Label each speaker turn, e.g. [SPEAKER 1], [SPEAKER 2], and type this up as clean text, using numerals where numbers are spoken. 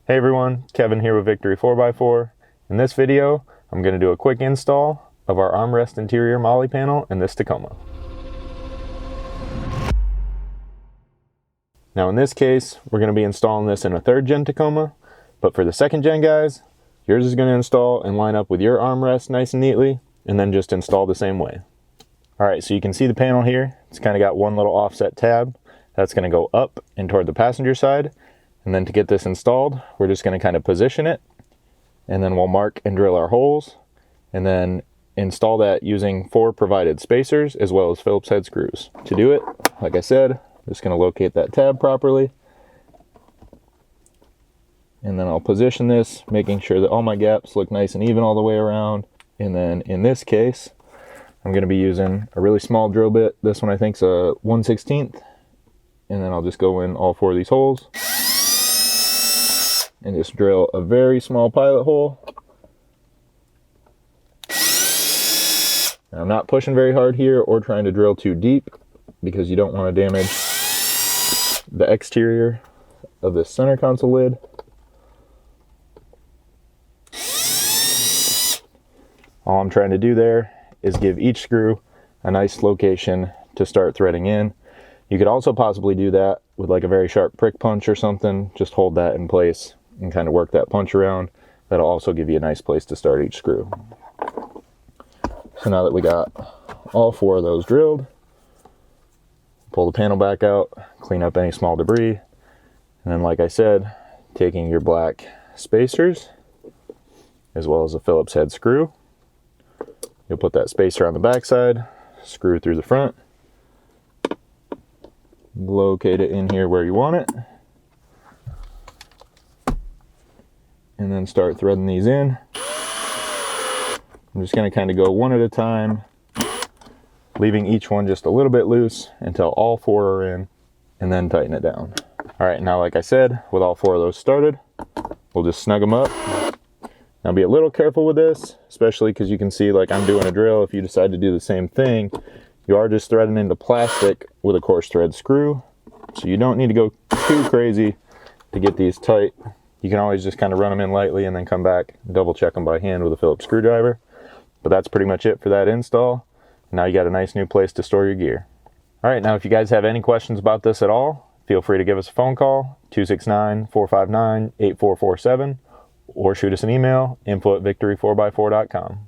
[SPEAKER 1] Hey everyone, Kevin here with Victory 4x4. In this video, I'm going to do a quick install of our armrest interior MOLLE panel in this Tacoma. Now in this case, we're going to be installing this in a 3rd gen Tacoma, but for the 2nd gen guys, yours is going to install and line up with your armrest nice and neatly, and then just install the same way. Alright, so you can see the panel here. It's kind of got one little offset tab. That's going to go up and toward the passenger side. And then to get this installed, we're just going to kind of position it, and then we'll mark and drill our holes, and then install that using 4 provided spacers as well as Phillips head screws. To do it, like I said, I'm just going to locate that tab properly, and then I'll position this, making sure that all my gaps look nice and even all the way around. And then in this case, I'm going to be using a really small drill bit. This one I think is a 1/16, and then I'll just go in all 4 of these holes and just drill a very small pilot hole. Now, I'm not pushing very hard here or trying to drill too deep because you don't want to damage the exterior of this center console lid. All I'm trying to do there is give each screw a nice location to start threading in. You could also possibly do that with like a very sharp prick punch or something. Just hold that in place and kind of work that punch around. That'll also give you a nice place to start each screw. So now that we got all 4 of those drilled, pull the panel back out, clean up any small debris, and then like I said, taking your black spacers as well as a Phillips head screw, you'll put that spacer on the back side, screw through the front, locate it in here where you want it, and then start threading these in. I'm just going to kind of go one at a time, leaving each one just a little bit loose until all 4 are in, and then tighten it down. Alright, now like I said, with all 4 of those started, we'll just snug them up. Now be a little careful with this, especially because you can see like I'm doing a drill. If you decide to do the same thing, you are just threading into plastic with a coarse thread screw. So you don't need to go too crazy to get these tight. You can always just kind of run them in lightly and then come back and double check them by hand with a Phillips screwdriver. But that's pretty much it for that install. Now you got a nice new place to store your gear. Alright, now if you guys have any questions about this at all, feel free to give us a phone call, 269-459-8447, or shoot us an email, info@victory4x4.com.